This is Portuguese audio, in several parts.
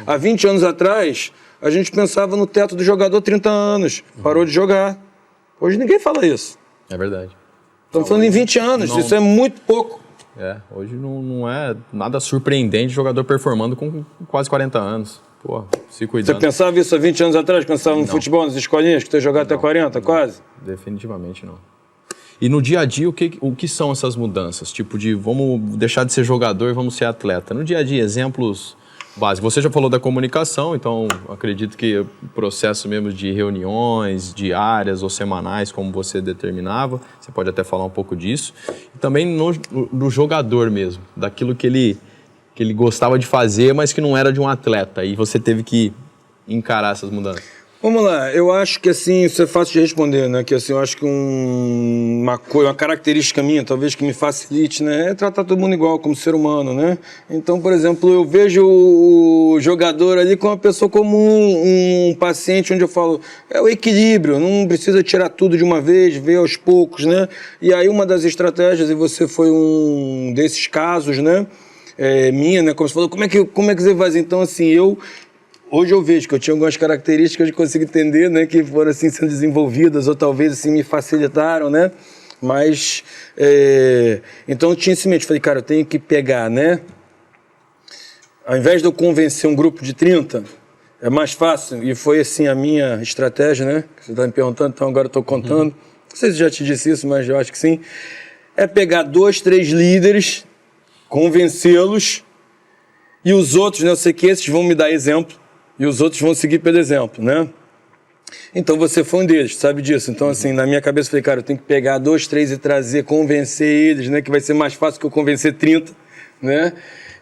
Há 20 anos atrás, a gente pensava no teto do jogador 30 anos, parou de jogar. Hoje ninguém fala isso. É verdade. Estamos falando em 20 anos, isso é muito pouco. Hoje não é nada surpreendente jogador performando com quase 40 anos. Pô, se cuidando. Você pensava isso há 20 anos atrás, quando você estava no futebol, nas escolinhas, que você ia jogar até 40, quase? Definitivamente não. E no dia a dia, o que são essas mudanças? Tipo de, vamos deixar de ser jogador e vamos ser atleta. No dia a dia, exemplos básicos. Você já falou da comunicação, então acredito que o processo mesmo de reuniões diárias ou semanais, como você determinava, você pode até falar um pouco disso. E também no jogador mesmo, daquilo que ele gostava de fazer, mas que não era de um atleta. E você teve que encarar essas mudanças. Vamos lá, eu acho que assim, isso é fácil de responder, né? Que assim, eu acho que uma característica minha, talvez que me facilite, né? É tratar todo mundo igual, como ser humano, né? Então, por exemplo, eu vejo o jogador ali como uma pessoa comum, um paciente onde eu falo, é o equilíbrio, não precisa tirar tudo de uma vez, ver aos poucos, né? E aí uma das estratégias, e você foi um desses casos, né? Minha, né? Como você falou, como é que você faz? Então, assim, hoje eu vejo que eu tinha algumas características que eu consigo entender, né, que foram assim sendo desenvolvidas ou talvez assim me facilitaram, né? Mas então eu tinha esse mente, falei, cara, eu tenho que pegar, né? Ao invés de eu convencer um grupo de 30, é mais fácil, e foi assim a minha estratégia, né? Você está me perguntando, então agora eu estou contando. Não sei se já te disse isso, mas eu acho que sim. É pegar 2, 3 líderes, convencê-los, e os outros, né? Eu sei que esses vão me dar exemplo. E os outros vão seguir pelo exemplo, né? Então você foi um deles, sabe disso? Então assim, na minha cabeça eu falei, cara, eu tenho que pegar 2, 3 e trazer, convencer eles, né? Que vai ser mais fácil que eu convencer 30, né?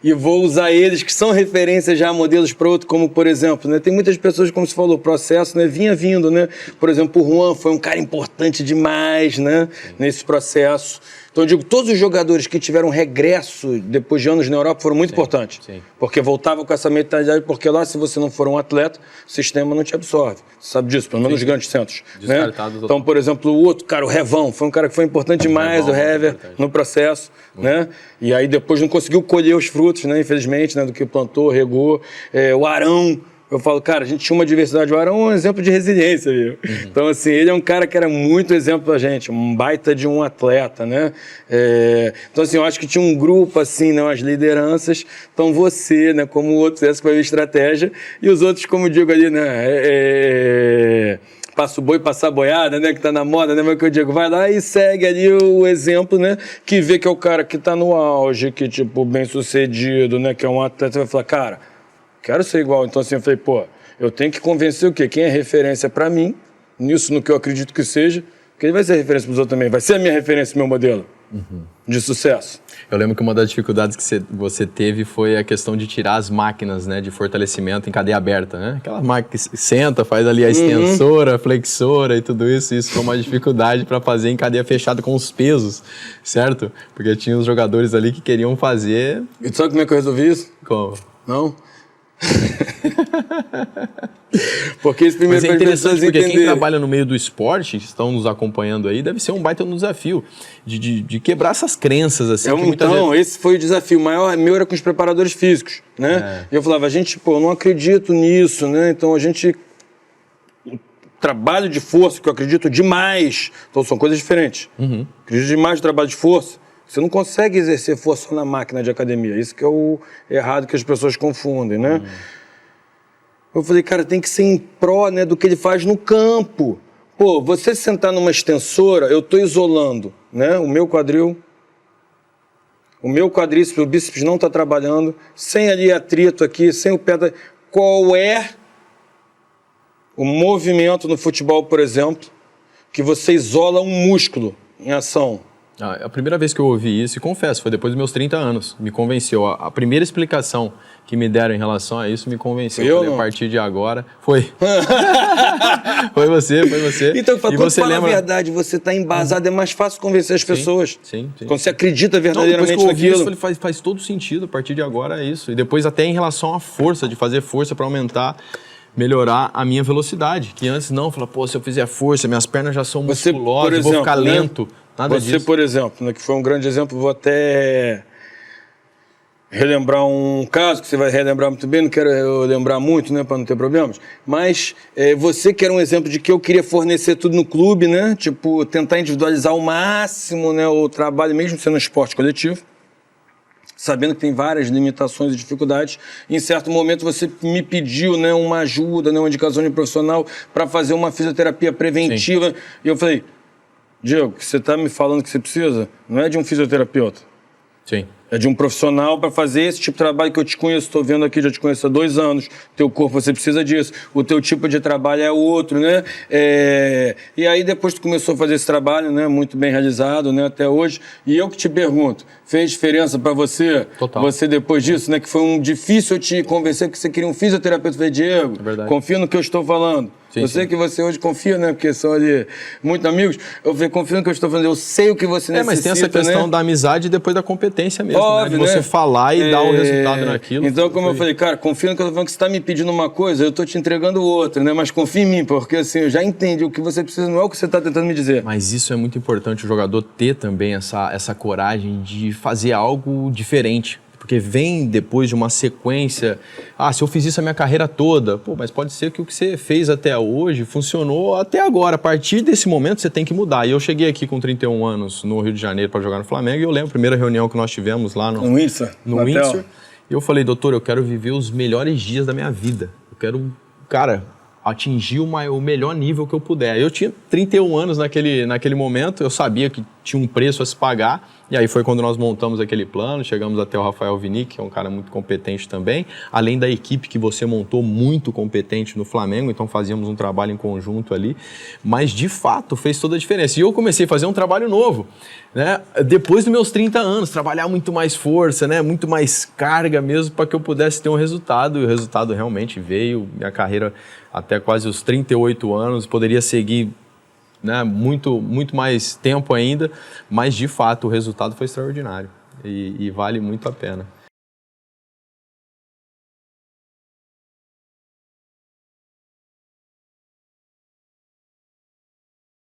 E vou usar eles, que são referências já, modelos para outro, como por exemplo, né? Tem muitas pessoas, como você falou, o processo, né? Vinha vindo, né? Por exemplo, o Juan foi um cara importante demais, né? Nesse processo. Então eu digo, todos os jogadores que tiveram regresso depois de anos na Europa foram muito importantes. Sim. Porque voltavam com essa mentalidade, porque lá, se você não for um atleta, o sistema não te absorve. Você sabe disso, pelo menos nos grandes centros. Né? Então, por exemplo, o outro cara, o Revão, foi um cara que foi importante demais, o Hever, no processo. Né? E aí depois não conseguiu colher os frutos, né? Infelizmente, né? Do que plantou, regou. O Arão. Eu falo, cara, a gente tinha uma diversidade. O Arão é um exemplo de resiliência, viu? Então, assim, ele é um cara que era muito exemplo pra gente, um baita de um atleta, né? Então, assim, eu acho que tinha um grupo, assim, né? Umas lideranças. Então, você, né? Como outros, essa foi a minha estratégia. E os outros, como eu digo ali, né? Passa o boi, passa a boiada, né? Que tá na moda, né? Mas que eu digo, vai lá e segue ali o exemplo, né? Que vê que é o cara que tá no auge, que, tipo, bem sucedido, né? Que é um atleta, você vai falar, cara, quero ser igual. Então assim, eu falei, pô, eu tenho que convencer o quê? Quem é referência para mim, nisso, no que eu acredito que seja, porque ele vai ser referência para os outros também, vai ser a minha referência, meu modelo de sucesso. Eu lembro que uma das dificuldades que você teve foi a questão de tirar as máquinas, né, de fortalecimento em cadeia aberta, né? Aquela máquina que senta, faz ali a extensora, a flexora e tudo isso. Isso foi uma dificuldade para fazer em cadeia fechada com os pesos, certo? Porque tinha os jogadores ali que queriam fazer... E tu sabe como é que eu resolvi isso? Como? Não? Porque isso primeiro é interessante porque entender. Quem trabalha no meio do esporte, que estão nos acompanhando aí, deve ser um baita desafio de quebrar essas crenças assim. Então, esse foi o desafio maior, meu era com os preparadores físicos, né? E eu falava, a gente, pô, eu não acredito nisso, né? Então o trabalho de força, que eu acredito demais, então são coisas diferentes. Acredito demais no trabalho de força. Você não consegue exercer força na máquina de academia. Isso que é o errado que as pessoas confundem, né? Eu falei, cara, tem que ser em pró, né, do que ele faz no campo. Pô, você sentar numa extensora, eu estou isolando, né, o meu quadril, o meu quadríceps, o bíceps não está trabalhando, sem ali atrito aqui, sem o pé... Qual é o movimento no futebol, por exemplo, que você isola um músculo em ação? A primeira vez que eu ouvi isso, e confesso, foi depois dos meus 30 anos, me convenceu. A primeira explicação que me deram em relação a isso me convenceu. Eu falei, a partir de agora, foi. Foi você. Então, quando você fala a verdade, você está embasado, é mais fácil convencer as pessoas. Sim. Quando você acredita verdadeiramente naquilo. Depois que eu ouvi isso, faz todo sentido, a partir de agora é isso. E depois até em relação à força, de fazer força para aumentar, melhorar a minha velocidade. Que antes não, falava, pô, se eu fizer força, minhas pernas já são musculosas, eu vou ficar lento. Nada você, disso. Por exemplo, né, que foi um grande exemplo, vou até relembrar um caso que você vai relembrar muito bem, não quero eu lembrar muito, né, para não ter problemas, mas você que era um exemplo de que eu queria fornecer tudo no clube, né, tipo, tentar individualizar ao máximo, né, o trabalho, mesmo sendo um esporte coletivo, sabendo que tem várias limitações e dificuldades. Em certo momento você me pediu, né, uma ajuda, né, uma indicação de profissional para fazer uma fisioterapia preventiva. Sim. E eu falei, Diego, o que você está me falando que você precisa não é de um fisioterapeuta. Sim. É de um profissional para fazer esse tipo de trabalho que eu te conheço, estou vendo aqui, já te conheço há 2 anos, teu corpo, você precisa disso, o teu tipo de trabalho é outro, né? E aí depois tu começou a fazer esse trabalho, né, muito bem realizado, né, até hoje, e eu que te pergunto, fez diferença para você? Total. Você depois disso, né, que foi difícil eu te convencer que você queria um fisioterapeuta? Eu falei, Diego, confia no que eu estou falando. Sim, eu sei que você hoje confia, né? Porque são ali muito amigos. Eu falei, confia no que eu estou falando, eu sei o que você necessita. Mas tem essa questão, né, da amizade e depois da competência mesmo, óbvio, né? De você, né, falar e dar o resultado naquilo. Então, como eu falei, cara, confia no que eu estou falando, que você está me pedindo uma coisa, eu estou te entregando outra, né? Mas confia em mim, porque assim, eu já entendi o que você precisa, não é o que você está tentando me dizer. Mas isso é muito importante, o jogador ter também essa coragem de fazer algo diferente. Porque vem depois de uma sequência, se eu fiz isso a minha carreira toda, mas pode ser que o que você fez até hoje funcionou até agora. A partir desse momento você tem que mudar. E eu cheguei aqui com 31 anos no Rio de Janeiro para jogar no Flamengo e eu lembro a primeira reunião que nós tivemos lá no Windsor. E eu falei, doutor, eu quero viver os melhores dias da minha vida. Eu quero, atingir o melhor nível que eu puder. Eu tinha 31 anos naquele momento, eu sabia que tinha um preço a se pagar, e aí foi quando nós montamos aquele plano, chegamos até o Rafael Vinick, que é um cara muito competente também, além da equipe que você montou muito competente no Flamengo, então fazíamos um trabalho em conjunto ali, mas de fato fez toda a diferença. E eu comecei a fazer um trabalho novo, né? Depois dos meus 30 anos, trabalhar muito mais força, né? Muito mais carga mesmo, para que eu pudesse ter um resultado, e o resultado realmente veio. Minha carreira até quase os 38 anos, poderia seguir, né, muito mais tempo ainda, mas de fato o resultado foi extraordinário e vale muito a pena.